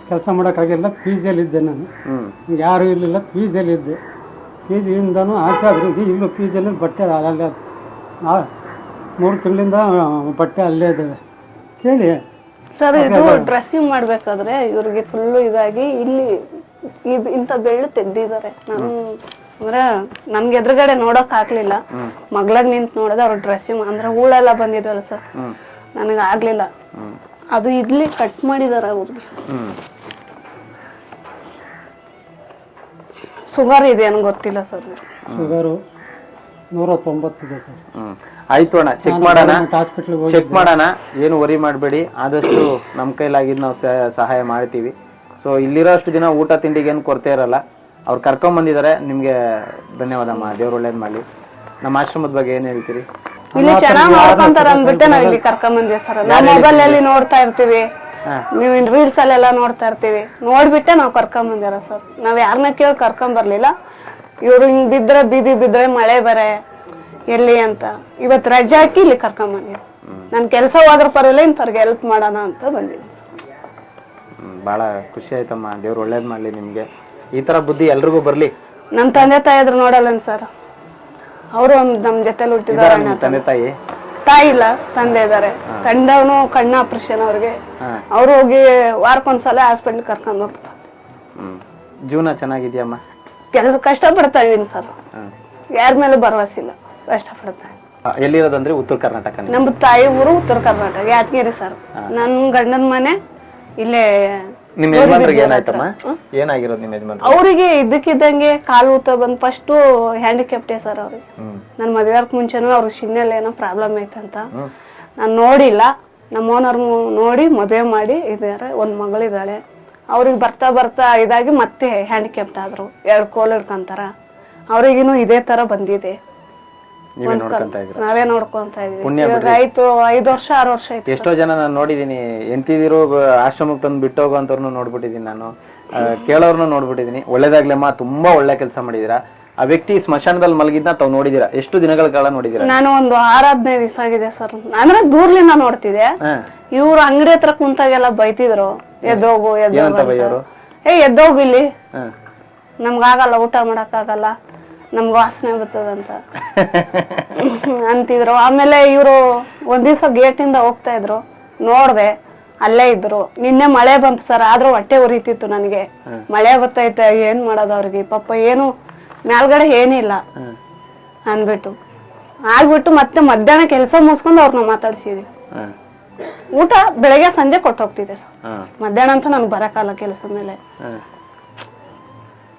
ಕೆಲಸ ಮಾಡೋಕ್ಕಾಗಿಲ್ಲ. ಪಿ ಜಿಯಲ್ಲಿದ್ದೆ ನಾನು. ಯಾರು ಇರಲಿಲ್ಲ, ಪಿ ಜಿಯಲ್ಲಿದ್ದೆ. ಪಿ ಜಿಯಿಂದನೂ ಆಚೆ ಆದ್ರೂ ಇಲ್ಲೂ ಪಿ ಜಿಯಲ್ಲಿ ಬಟ್ಟೆ ಅಲ್ಲೇ 3 ತಿಂಗಳಿಂದ ಬಟ್ಟೆ ಅಲ್ಲೇ ಇದ್ದಾವೆ. ಕೇಳಿ ಸರ್, ಇದು ಡ್ರೆಸ್ಸಿಂಗ್ ಮಾಡ್ಬೇಕಾದ್ರೆ ಇವ್ರಿಗೆ ಫುಲ್ಲು ಇದಾಗಿ ಇಲ್ಲಿ ಇಂಥ ಬೆಳ್ಳು ತೆಗ್ದಿದ್ದಾರೆ. ನಾನು ಅಂದ್ರೆ ನನ್ಗೆ ಎದುರುಗಡೆ ನೋಡಕ್ ಆಗ್ಲಿಲ್ಲ. ಮಗ್ಳಾಗ ನಿಂತು ನೋಡಿದ್ರೆ ಅವ್ರ ಡ್ರೆಸ್ಸಿಂಗ್ ಅಂದ್ರೆ ಹೂಳೆಲ್ಲ ಬಂದಿದ್ವಲ್ಲ ಸರ್, ನನಗೆ ಆಗ್ಲಿಲ್ಲ. ಅದು ಇಲ್ಲಿ ಕಟ್ ಮಾಡಿದಾರ ಅವ್ರಿಗೆ. ಶುಗರ್ ಇದೆ ಅನ್ ಗೊತ್ತಿಲ್ಲ ಸರ್. ಶುಗರು 190 ಇದೆ ಸರ್. ಆಯ್ತು ಅಣ್ಣ, ಚೆಕ್ ಮಾಡೋಣ. ಏನು ವರಿ ಮಾಡಬೇಡಿ. ಆದಷ್ಟು ನಮ್ಮ ಕೈಲಾಗಿದ್ದು ನಾವು ಸಹಾಯ ಮಾಡ್ತೀವಿ. ಸೊ ಇಲ್ಲಿರೋ ಅಷ್ಟು ಜನ ಊಟ ತಿಂಡಿಗೆ ಏನು ಕೊರತೆ ಇರಲ್ಲ. ಅವ್ರು ಕರ್ಕೊಂಡ್ ಬಂದಿದ್ದಾರೆ. ನಿಮ್ಗೆ ಧನ್ಯವಾದಮ್ಮ, ದೇವ್ರು ಒಳ್ಳೇದ್ ಮಾಡ್ಲಿ. ನಮ್ಮ ಆಶ್ರಮದ ಬಗ್ಗೆ ಏನ್ ಹೇಳ್ತೀರಿ? ಇಲ್ಲಿ ಚೆನ್ನಾಗಿ ನೋಡ್ಕೊಂತಾರ ಅಂದ್ಬಿಟ್ಟೆ ನಾವ್ ಇಲ್ಲಿ ಕರ್ಕೊಂಡ್ ಬಂದಿವಿ ಸರ್. ನಾವ್ ಮೊಬೈಲ್ ಅಲ್ಲಿ ನೋಡ್ತಾ ಇರ್ತೀವಿ, ನೀವು ರೀಲ್ಸ್ ಅಲ್ಲೆಲ್ಲ ನೋಡ್ತಾ ಇರ್ತೀವಿ. ನೋಡ್ಬಿಟ್ಟೆ ನಾವ್ ಕರ್ಕೊಂಡ್ ಬಂದಿರ ಸರ್. ನಾವ್ ಯಾರನ್ನ ಕೇಳಿ ಕರ್ಕೊಂಡ್ ಬರ್ಲಿಲ್ಲ. ಇವ್ರು ಹಿಂಗ್ ಬಿದ್ರೆ ಬೀದಿ ಬಿದ್ರೆ ಮಳೆ ಬರೆ ಎಲ್ಲಿ ಅಂತ ಇವತ್ ರಜೆ ಹಾಕಿ ಇಲ್ಲಿ ಕರ್ಕೊಂಡ್ ಬಂದಿವಿ. ನನ್ ಕೆಲ್ಸ ಹೋದ್ರ ಪರವಾಗಿಲ್ಲ, ಇಂಥವ್ರಿಗೆ ಹೆಲ್ಪ್ ಮಾಡೋಣ ಅಂತ ಬಂದಿದ್ದೀನಿ. ಬಹಳ ಖುಷಿ ಆಯ್ತಮ್ಮ, ದೇವ್ರು ಒಳ್ಳೇದ್ ಮಾಡ್ಲಿ ನಿಮ್ಗೆ. ಈ ತರ ಬುದ್ಧಿ ಎಲ್ರಿಗೂ ಬರ್ಲಿ. ನಮ್ ತಂದೆ ತಾಯಿ ಆದ್ರೂ ನೋಡಲ್ಲ ಸರ್. ಅವರು ನಮ್ ಜೊತೆಲಿ ಹುಟ್ಟಿದಾರೆ. ತಂದೆ ತಾಯಿ ಇಲ್ಲ, ತಂದೆ ಇದಾರೆ. ಕಂಡವನು ಕಣ್ಣ ಆಪರೇಷನ್ ಅವ್ರಿಗೆ. ಅವ್ರು ಹೋಗಿ ವಾರಕ್ಕೊಂದ್ಸಲ ಹಾಸ್ಪಿಟ್ಲ್ ಕರ್ಕೊಂಡ್ ಹೋಗ್ತಾರೆ. ಜೀವನ ಚೆನ್ನಾಗಿದ್ಯಮ್ಮ? ಕೆಲಸ ಕಷ್ಟ ಪಡ್ತಾ ಇದೀನಿ ಸರ್. ಯಾರ ಮೇಲೆ ಭರವಸೆ ಇಲ್ಲ, ಕಷ್ಟ ಪಡ್ತಾ. ಎಲ್ಲಿರೋದಂದ್ರೆ ಉತ್ತರ ಕರ್ನಾಟಕ. ನಮ್ ತಾಯಿ ಊರು ಉತ್ತರ ಕರ್ನಾಟಕ, ಯಾದಗಿರಿ ಸರ್. ನನ್ ಗಂಡನ ಮನೆ ಇಲ್ಲೇ. ನಿಮ್ ಯಜಮಾನ್ರಿಗೆ ಏನಾಯ್ತಮ್ಮ? ಏನಾಗಿರೋದು ನಿಮ್ ಯಜಮಾನ್? ಅವ್ರಿಗೆ ಇದ್ದಕ್ಕಿದ್ದಂಗೆ ಕಾಲು ಊತ ಬಂದ್ ಫಸ್ಟ್ ಹ್ಯಾಂಡಿಕ್ಯಾಪ್ಟೇ ಸರ್ ಅವ್ರಿಗೆ. ನನ್ ಮದ್ವೆಕ್ ಮುಂಚೆನೂ ಅವ್ರಿಗೆ ಶಿನ್ನೆಲ್ಲ ಏನೋ ಪ್ರಾಬ್ಲಮ್ ಐತಂತ ನಾನ್ ನೋಡಿಲ್ಲ. ನಮ್ಮ ಓನರ್ ನೋಡಿ ಮದ್ವೆ ಮಾಡಿ ಇದಾರೆ. ಒಂದ್ ಮಗಳಿದ್ದಾಳೆ. ಅವ್ರಿಗೆ ಬರ್ತಾ ಬರ್ತಾ ಇದಾಗಿ ಮತ್ತೆ ಹ್ಯಾಂಡಿಕ್ಯಾಪ್ಟ್ ಆದ್ರು. 2 ಕೋಲ್ ಹಿಡ್ಕೊಂತಾರ. ಅವ್ರಿಗಿನ್ನು ಇದೇ ತರ ಬಂದಿದೆ. ನೀವೇ ನೋಡ್ಕೊಂತ ಇದ್ದೀರಾ? ನಾವೇ ನೋಡ್ಕೊಂತ ಇದೀವಿ. ಪುಣ್ಯ ಇವಾಗ ಬಿಡ್ರಿ. ಆಯ್ತು 5 ವರ್ಷ 6 ವರ್ಷ ಆಯ್ತು. ಎಷ್ಟೋ ಜನ ನಾನು ನೋಡಿದೀನಿ, ಎಂತಿದಿರು ಆಶ್ರಮಕ್ಕೆ ತಂದು ಬಿಟ್ಟೋಗೋ ಅಂತವ್ರನ್ನು ನೋಡ್ಬಿಟ್ಟಿದೀನಿ ನಾನು, ಕೇಳೋರ್ನು ನೋಡ್ಬಿಟ್ಟಿದೀನಿ. ಒಳ್ಳೇದಾಗ್ಲಮ್ಮ, ತುಂಬಾ ಒಳ್ಳೆ ಕೆಲಸ ಮಾಡಿದೀರಾ. ಆ ವ್ಯಕ್ತಿ ಸ್ಮಶಾನದಲ್ಲಿ ಮಲಗಿದ್ನ ತಾವ್ ನೋಡಿದೀರಾ? ಎಷ್ಟು ದಿನಗಳ ಕಾಲ ನೋಡಿದೀರಾ? ನಾನು ಒಂದು 6-15 ದಿವಸ ಆಗಿದೆ ಸರ್. ಅಂದ್ರೆ ದೂರ್ಲಿಂದ ನೋಡ್ತಿದ್ದೆ. ಇವ್ರು ಅಂಗಡಿ ಹತ್ರ ಕುಂತಾಗೆಲ್ಲ ಬೈತಿದ್ರು, ಎದ್ದೋಗು ಎದ್ದೋಗು, ಎದ್ದೋಗು ಇಲ್ಲಿ, ನಮ್ಗಾಗಲ್ಲ ಊಟ ಮಾಡಕ್ ಆಗಲ್ಲ, ನಮ್ಗೆ ವಾಸನೆ ಬರ್ತದಂತ ಅಂತಿದ್ರು. ಆಮೇಲೆ ಇವ್ರು ಒಂದ್ ದಿವ್ಸ ಗೇಟಿಂದ ಹೋಗ್ತಾ ಇದ್ರು, ನೋಡ್ದೆ ಅಲ್ಲೇ ಇದ್ರು. ನಿನ್ನೆ ಮಳೆ ಬಂತು ಸರ್, ಆದ್ರೂ ಹೊಟ್ಟೆ ಉರಿತಿತ್ತು ನನಗೆ. ಮಳೆ ಬರ್ತೈತೆ, ಏನ್ ಮಾಡೋದು ಅವ್ರಿಗೆ ಪಾಪ, ಏನು ಮೇಲ್ಗಡೆ ಏನಿಲ್ಲ ಅನ್ಬಿಟ್ಟು ಆಗ್ಬಿಟ್ಟು ಮತ್ತೆ ಮಧ್ಯಾಹ್ನ ಕೆಲಸ ಮುಗಿಸ್ಕೊಂಡು ಅವ್ರನ್ನ ಮಾತಾಡ್ಸಿದ್ವಿ. ಊಟ ಬೆಳಗ್ಗೆ ಸಂಜೆ ಕೊಟ್ಟೋಗ್ತಿದೆ ಸರ್. ಮಧ್ಯಾಹ್ನ ಅಂತ ನನ್ಗೆ ಬರಕಾಲ ಕೆಲಸದ ಮೇಲೆ.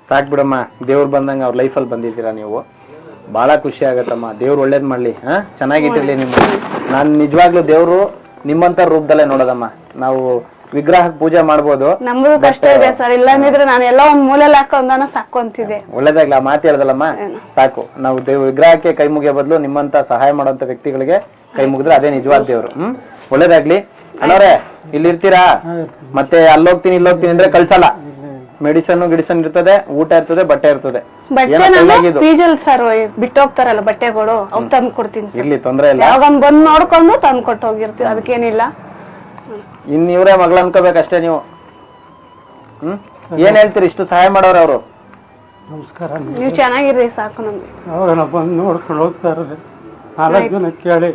ಸಾಕ್ ಬಿಡಮ್ಮ, ದೇವ್ರು ಬಂದಂಗ ಅವ್ರ ಲೈಫಲ್ಲಿ ಬಂದಿದ್ದೀರಾ ನೀವು. ಬಹಳ ಖುಷಿ ಆಗತ್ತಮ್ಮ. ದೇವ್ರು ಒಳ್ಳೇದ್ ಮಾಡ್ಲಿ, ಚೆನ್ನಾಗಿಟ್ಟಿರ್ಲಿ ನಿಮ್ಮ. ನಾನ್ ನಿಜವಾಗ್ಲೂ ದೇವ್ರು ನಿಮ್ಮಂತ ರೂಪದಲ್ಲೇ ನೋಡೋದಮ್ಮ. ನಾವು ವಿಗ್ರಹ ಪೂಜೆ ಮಾಡ್ಬೋದು, ನಮ್ದು ಕಷ್ಟ ಇದೆ ಸರ್. ಇಲ್ಲಾಂದಿದ್ರೆ ನಾನು ಎಲ್ಲ ಒಂದ್ ಮೂಲೆಯಲ್ಲಿ ಹಾಕೊಂಡಾನ ಸಾಕೊಂತಿದ್ದೆ. ಒಳ್ಳೇದಾಗ್ಲಿ, ಆ ಮಾತು ಹೇಳ್ದಲ್ಲಮ್ಮ, ಸಾಕು. ನಾವು ವಿಗ್ರಹಕ್ಕೆ ಕೈ ಮುಗಿಯೋ ಬದಲು ನಿಮ್ಮಂತ ಸಹಾಯ ಮಾಡುವಂತ ವ್ಯಕ್ತಿಗಳಿಗೆ ಕೈ ಮುಗಿದ್ರೆ ಅದೇ ನಿಜವಾದ ದೇವ್ರು. ಒಳ್ಳೇದಾಗ್ಲಿ. ಅಣ್ಣವ್ರೆ, ಇಲ್ಲಿ ಇರ್ತೀರಾ? ಮತ್ತೆ ಅಲ್ಲೋಗ್ತೀನಿ ಇಲ್ಲೋಗ್ತೀನಿ ಅಂದ್ರೆ ಕಳ್ಸಲ್ಲ. ಮೆಡಿಸನ್ ಗಿಡಿಸನ್ ಇರ್ತದೆ, ಊಟ ಇರ್ತದೆ, ಬಟ್ಟೆ ಇರ್ತದೆ. ಸರ್ ಬಿಟ್ಟು ಹೋಗ್ತಾರಲ್ಲ ಬಟ್ಟೆಗಳು, ಅವ್ ತಂದು ಕೊಡ್ತೀನಿ. ಇರ್ಲಿ, ತೊಂದ್ರೆ ಇಲ್ಲ. ಯಾವಾಗ ಬಂದ್ ನೋಡ್ಕೊಂಡು ತಂದು ಕೊಟ್ಟು ಹೋಗಿರ್ತೀವಿ, ಅದಕ್ಕೇನಿಲ್ಲ. ಇನ್ ಇವ್ರೇ ಮಗಳ ಅನ್ಕೋಬೇಕಷ್ಟೇ ನೀವು. ಏನ್ ಹೇಳ್ತೀರಿ? ಇಷ್ಟು ಸಹಾಯ ಮಾಡೋರು ಅವರು. ನಮಸ್ಕಾರ. ನೀವು ಚೆನ್ನಾಗಿರ್ರಿ ಸಾಕು ನಮ್ಗೆ. ಅವಾಗ ಬಂದು ನೋಡ್ಕೊಂಡು ಹೋಗ್ತಾ ಇರೋದು 4 ಜನ ಕೇಳಿ.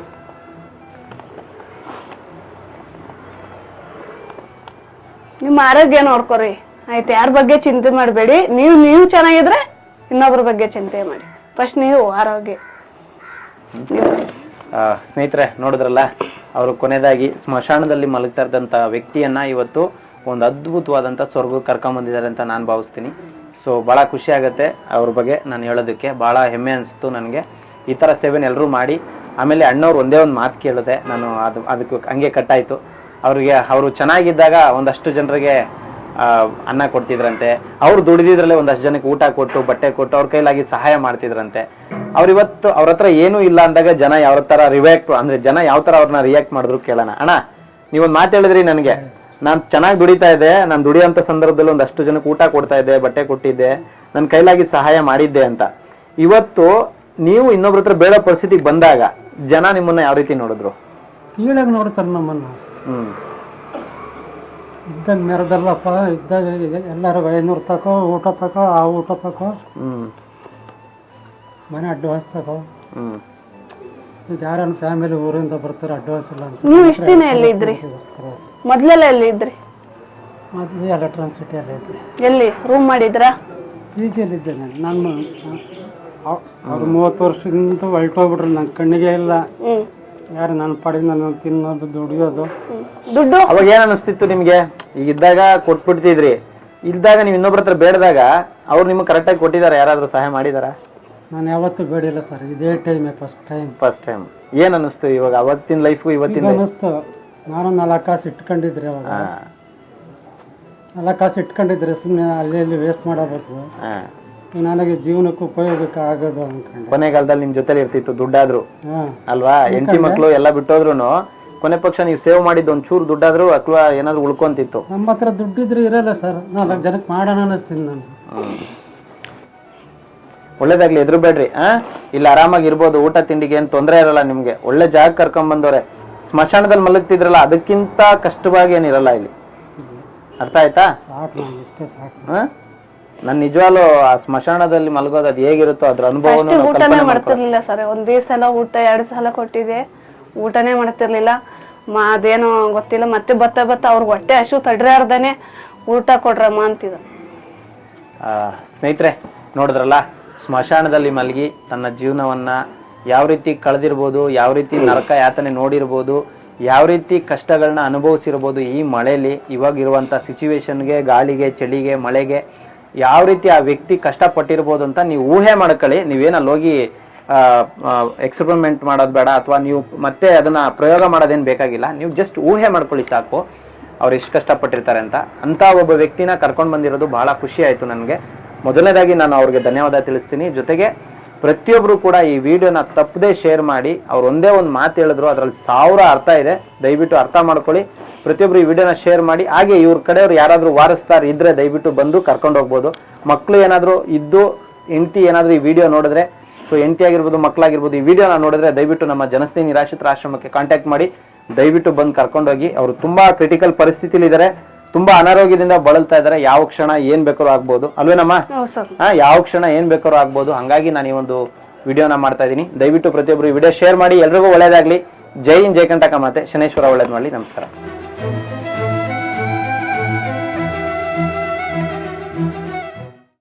ನಿಮ್ಮ ಆರೋಗ್ಯ ನೋಡ್ಕೊರಿ ಆಯ್ತು. ಯಾರ ಬಗ್ಗೆ ಚಿಂತೆ ಮಾಡಬೇಡಿ. ನೀವು ಚೆನ್ನಾಗಿದ್ರೆ ಇನ್ನೊಬ್ರ ಬಗ್ಗೆ ಚಿಂತೆ ಮಾಡಿ. ಫಸ್ಟ್ ನೀವು ಆರೋಗ್ಯ. ಸ್ನೇಹಿತರೆ, ನೋಡಿದ್ರಲ್ಲ, ಅವರು ಕೊನೆಯದಾಗಿ ಸ್ಮಶಾನದಲ್ಲಿ ಮಲಗ್ತಾ ಇದ್ದಂತ ವ್ಯಕ್ತಿಯನ್ನ ಇವತ್ತು ಒಂದು ಅದ್ಭುತವಾದಂತ ಸ್ವರ್ಗಕ್ಕೆ ಕರ್ಕೊಂಡ್ ಬಂದಿದ್ದಾರೆ ಅಂತ ನಾನು ಭಾವಿಸ್ತೀನಿ. ಸೊ ಬಹಳ ಖುಷಿ ಆಗುತ್ತೆ ಅವ್ರ ಬಗ್ಗೆ ನಾನು ಹೇಳೋದಕ್ಕೆ. ಬಹಳ ಹೆಮ್ಮೆ ಅನಿಸ್ತು ನನಗೆ. ಈ ತರ ಸೇವೆನ ಎಲ್ಲರೂ ಮಾಡಿ. ಆಮೇಲೆ ಅಣ್ಣವ್ರು ಒಂದೇ ಒಂದು ಮಾತು ಕೇಳಿದೆ ನಾನು, ಅದಕ್ಕೆ ಹಂಗೆ ಕಟ್ಟಾಯ್ತು. ಅವರು ಚೆನ್ನಾಗಿದ್ದಾಗ ಒಂದಷ್ಟು ಜನರಿಗೆ ಅನ್ನ ಕೊಡ್ತಿದ್ರಂತೆ. ಅವ್ರು ದುಡಿದಿದ್ರಲ್ಲೇ ಒಂದಷ್ಟು ಜನಕ್ಕೆ ಊಟ ಕೊಟ್ಟು, ಬಟ್ಟೆ ಕೊಟ್ಟು, ಅವ್ರ ಕೈಲಾಗಿ ಸಹಾಯ ಮಾಡ್ತಿದ್ರಂತೆ. ಅವ್ರಿವತ್ತು ಅವ್ರ ಹತ್ರ ಏನೂ ಇಲ್ಲ ಅಂದಾಗ ಜನ ಯಾವ ತರ ಜನ ಯಾವ ತರ ಅವ್ರನ್ನ ರಿಯಾಕ್ಟ್ ಮಾಡಿದ್ರು ಕೇಳೋಣ. ಅಣ್ಣ, ನೀವೊಂದು ಮಾತು ಹೇಳಿದ್ರಿ ನನಗೆ, ನಾನ್ ಚೆನ್ನಾಗಿ ದುಡಿತಾ ಇದ್ದೆ, ನಾನು ದುಡಿಯೋಂತ ಸಂದರ್ಭದಲ್ಲಿ ಒಂದಷ್ಟು ಜನಕ್ಕೆ ಊಟ ಕೊಡ್ತಾ ಇದ್ದೆ, ಬಟ್ಟೆ ಕೊಟ್ಟಿದ್ದೆ, ನನ್ನ ಕೈಲಾಗಿ ಸಹಾಯ ಮಾಡಿದ್ದೆ ಅಂತ. ಇವತ್ತು ನೀವು ಇನ್ನೊಬ್ರ ಹತ್ರ ಬೇಡ ಪರಿಸ್ಥಿತಿಗೆ ಬಂದಾಗ ಜನ ನಿಮ್ಮನ್ನ ಯಾವ ರೀತಿ ನೋಡಿದ್ರು? ಕೀಳಾಗಿ ನೋಡ್ತಾರೆ ನಮ್ಮನ್ನು. ಇದ್ದಾಗ ಮೆರದಲ್ಲಪ್ಪ, ಇದ್ದಾಗ ಎಲ್ಲರಿಗೂ 500 ತಗೋ, ಊಟ ತಗೋ, ಆ ಊಟ ತಗೋ, ಮನೆ ಅಡ್ವಾನ್ಸ್ ತಗೋ. ಈಗ ಯಾರನ್ನ ಫ್ಯಾಮಿಲಿ ಊರಿಂದ ಬರ್ತಾರೆ, ಅಡ್ವಾನ್ಸ್ ಇಲ್ಲ ಅಂತ. ನೀವು ಇಷ್ಟ ದಿನ ಎಲ್ಲಿ ಇದ್ರಿ? ಮೊದ್ಲೆಲ್ಲ ಎಲ್ಲಿ ಇದ್ರಿ? ಮೊದಲು ಎಲೆಕ್ಟ್ರಾನಿಕ್ ಸಿಟಿಯಲ್ಲಿ ಇದ್ರಿ. ಎಲ್ಲಿ ರೂಮ್ ಮಾಡಿದ್ರಾ? ಪಿ ಜಿಯಲ್ಲಿದ್ದೆ ನಾನು. ಅವ್ರು 30 ವರ್ಷದಿಂದ ಹೊರಟೋಗ್ಬಿಟ್ರು, ನನ್ನ ಕಣ್ಣಿಗೆ ಇಲ್ಲ. ಯಾರು ನನ್ನ ಪಾಡಿಗೆ ನಾನು ತಿನ್ನೋದು, ದುಡಿಯೋದು. ದುಡ್ಡು ಅವಾಗ ಏನ್ ಅನಿಸ್ತಿತ್ತು ನಿಮ್ಗೆ? ಈಗ ಇದ್ದಾಗ ಕೊಟ್ಬಿಡ್ತಿದ್ರಿ, ಇಲ್ದಾಗ ನೀವು ಇನ್ನೊಬ್ರ ಹತ್ರ ಬೇಡದಾಗ ಅವ್ರು ನಿಮ್ಗೆ ಕರೆಕ್ಟಾಗಿ ಕೊಟ್ಟಿದಾರ? ಯಾರಾದ್ರೂ ಸಹಾಯ ಮಾಡಿದಾರ? ನಾನು ಯಾವತ್ತೂ ಬೇಡಿಲ್ಲ ಸರ್, ಇದೇ ಟೈಮೇ ಫಸ್ಟ್ ಟೈಮ್. ಏನ್ ಅನಿಸ್ತು ಇವಾಗ? ಅವತ್ತಿನ ಲೈಫ್ಗೂ ಇವತ್ತಿನ ಅನಿಸ್ತು. ನಾನು 4 ಕಾಸು ಇಟ್ಕೊಂಡಿದ್ರಿ ಅವಾಗ. 4 ಕಾಸು ಇಟ್ಕೊಂಡಿದ್ರೆ ಸುಮ್ಮನೆ ಅಲ್ಲಿ ವೇಸ್ಟ್ ಮಾಡಬೇಕು. ನನಗೆ ಜೀವನಕ್ಕೆ ಉಪಯೋಗಕ್ಕೆ ಆಗೋದು ಅನ್ಕೊಂಡು ಕೊನೆಗಾಲದಲ್ಲಿ ನಿಮ್ ಜೊತೆಲಿ ಇರ್ತಿತ್ತು ದುಡ್ಡಾದ್ರು ಅಲ್ವಾ? ಹೆಂಡತಿ ಮಕ್ಳು ಎಲ್ಲ ಬಿಟ್ಟೋದ್ರು ಕೊನೆ ಪಕ್ಷ ನೀವು ಸೇವ್ ಮಾಡಿದ್ದು ಒಂಚೂರು ದುಡ್ಡಾದ್ರು ಅಥವಾ ಏನಾದ್ರು ಉಳ್ಕೊಂತಿತ್ತು. ನಮ್ಮ ಹತ್ರ ದುಡ್ಡಿದ್ರೆ ಇರಲ್ಲ ಸರ್, 4 ಜನಕ್ಕೆ ಮಾಡೋಣ ಅನ್ನಿಸ್ತೀನಿ ನಾನು. ಒಳ್ಳೇದಾಗ್ಲಿ, ಎದುರುಬೇಡ್ರಿ. ಇಲ್ಲಿ ಆರಾಮಾಗಿ ಇರ್ಬೋದು, ಊಟ ತಿಂಡಿಗೆ ಏನ್ ತೊಂದರೆ ಇರಲ್ಲ ನಿಮ್ಗೆ. ಒಳ್ಳೆ ಜಾಗ ಕರ್ಕೊಂಡ್ ಬಂದವ್ರೆ. ಸ್ಮಶಾನದಲ್ಲಿ ಮಲಗ್ತಿದ್ರಲ್ಲ, ಅದಕ್ಕಿಂತ ಕಷ್ಟವಾಗಿ ಏನಿರಲ್ಲ ಇಲ್ಲಿ. ಅರ್ಥ ಆಯ್ತಾ? ಸಾಕು, ನಾನು ಇಷ್ಟೇ ಸಾಕು. ನನ್ ನಿಜವಾಗ್ಲೂ ಆ ಸ್ಮಶಾನದಲ್ಲಿ ಮಲಗೋದು ಅದು ಹೇಗಿರುತ್ತೋ ಅದ್ರ ಅನುಭವ ಊಟನೇ ಮಾಡ್ತಿರ್ಲಿಲ್ಲ ಸರ್. ಒಂದೇ ಸಲ ಊಟ 2 ಸಲ ಕೊಟ್ಟಿದೆ, ಊಟನೇ ಮಾಡ್ತಿರ್ಲಿಲ್ಲ. ಅದೇನೋ ಗೊತ್ತಿಲ್ಲ. ಮತ್ತೆ ಬತ್ತ ಅವ್ರಿಗೆ ಹೊಟ್ಟೆ ಹಸು ತಡ್ರಾರ್ದಾನೆ ಊಟ ಕೊಡ್ರಮ್ಮ ಅಂತಿದ. ಸ್ನೇಹಿತರೆ, ನೋಡಿದ್ರಲ್ಲ, ಸ್ಮಶಾನದಲ್ಲಿ ಮಲಗಿ ತನ್ನ ಜೀವನವನ್ನ ಯಾವ ರೀತಿ ಕಳೆದಿರ್ಬೋದು, ಯಾವ ರೀತಿ ನರಕ ಯಾತನೆ ನೋಡಿರ್ಬೋದು, ಯಾವ ರೀತಿ ಕಷ್ಟಗಳನ್ನ ಅನುಭವಿಸಿರ್ಬೋದು ಈ ಮಳೆಯಲ್ಲಿ. ಇವಾಗಿರುವಂತ ಸಿಚುವೇಶನ್ಗೆ, ಗಾಳಿಗೆ, ಚಳಿಗೆ, ಮಳೆಗೆ ಯಾವ ರೀತಿ ಆ ವ್ಯಕ್ತಿ ಕಷ್ಟಪಟ್ಟಿರ್ಬೋದು ಅಂತ ನೀವು ಊಹೆ ಮಾಡ್ಕೊಳ್ಳಿ. ನೀವೇನಲ್ಲಿ ಹೋಗಿ ಎಕ್ಸ್ಪೆರಿಮೆಂಟ್ ಮಾಡೋದು ಬೇಡ, ಅಥವಾ ನೀವು ಮತ್ತೆ ಅದನ್ನ ಪ್ರಯೋಗ ಮಾಡೋದೇನು ಬೇಕಾಗಿಲ್ಲ. ನೀವು ಜಸ್ಟ್ ಊಹೆ ಮಾಡ್ಕೊಳ್ಳಿ ಸಾಕು, ಅವ್ರು ಎಷ್ಟು ಕಷ್ಟಪಟ್ಟಿರ್ತಾರೆ ಅಂತ ಒಬ್ಬ ವ್ಯಕ್ತಿನ ಕರ್ಕೊಂಡು ಬಂದಿರೋದು ಬಹಳ ಖುಷಿ ಆಯ್ತು ನನಗೆ. ಮೊದಲನೇದಾಗಿ ನಾನು ಅವ್ರಿಗೆ ಧನ್ಯವಾದ ತಿಳಿಸ್ತೀನಿ. ಜೊತೆಗೆ ಪ್ರತಿಯೊಬ್ರು ಕೂಡ ಈ ವಿಡಿಯೋನ ತಪ್ಪದೇ ಶೇರ್ ಮಾಡಿ. ಅವ್ರು ಒಂದೇ ಒಂದು ಮಾತು ಹೇಳಿದ್ರು, ಅದ್ರಲ್ಲಿ 1000 ಅರ್ಥ ಇದೆ. ದಯವಿಟ್ಟು ಅರ್ಥ ಮಾಡ್ಕೊಳ್ಳಿ. ಪ್ರತಿಯೊಬ್ರು ಈ ವಿಡಿಯೋನ ಶೇರ್ ಮಾಡಿ. ಹಾಗೆ ಇವ್ರ ಕಡೆಯವ್ರು ಯಾರಾದ್ರೂ ವಾರಸ್ದಾರ್ ಇದ್ರೆ ದಯವಿಟ್ಟು ಬಂದು ಕರ್ಕೊಂಡು ಹೋಗ್ಬೋದು. ಮಕ್ಕಳು ಏನಾದ್ರು ಇದ್ದು ಹೆಂಡತಿ ಏನಾದ್ರು ಈ ವಿಡಿಯೋ ನೋಡಿದ್ರೆ, ಸೊ ಹೆಂಡತಿ ಆಗಿರ್ಬೋದು ಮಕ್ಕಳಾಗಿರ್ಬೋದು, ಈ ವಿಡಿಯೋನ ನೋಡಿದ್ರೆ ದಯವಿಟ್ಟು ನಮ್ಮ ಜನಸ್ನೇಹಿ ನಿರಾಶ್ರಿತರ ಆಶ್ರಮಕ್ಕೆ ಕಾಂಟ್ಯಾಕ್ಟ್ ಮಾಡಿ. ದಯವಿಟ್ಟು ಬಂದು ಕರ್ಕೊಂಡೋಗಿ. ಅವರು ತುಂಬಾ ಕ್ರಿಟಿಕಲ್ ಪರಿಸ್ಥಿತಿಲಿ ಇದ್ದಾರೆ, ತುಂಬಾ ಅನಾರೋಗ್ಯದಿಂದ ಬಳಲ್ತಾ ಇದ್ದಾರೆ. ಯಾವ ಕ್ಷಣ ಏನ್ ಬೇಕಾದ್ರೂ ಆಗ್ಬೋದು ಅಲ್ವೇನಮ್ಮ? ಯಾವ ಕ್ಷಣ ಏನ್ ಬೇಕಾದ್ರೂ ಆಗ್ಬೋದು. ಹಂಗಾಗಿ ನಾನು ಈ ಒಂದು ವಿಡಿಯೋನ ಮಾಡ್ತಾ ಇದ್ದೀನಿ. ದಯವಿಟ್ಟು ಪ್ರತಿಯೊಬ್ರು ಈ ವಿಡಿಯೋ ಶೇರ್ ಮಾಡಿ. ಎಲ್ರಿಗೂ ಒಳ್ಳೇದಾಗ್ಲಿ. ಜೈ ಹಿಂದ್, ಜೈ ಕಂಟಕ ಮಾತೆ. ಶನೇಶ್ವರ ಒಳ್ಳೇದ್ ಮಾಡ್ಲಿ. ನಮಸ್ಕಾರ.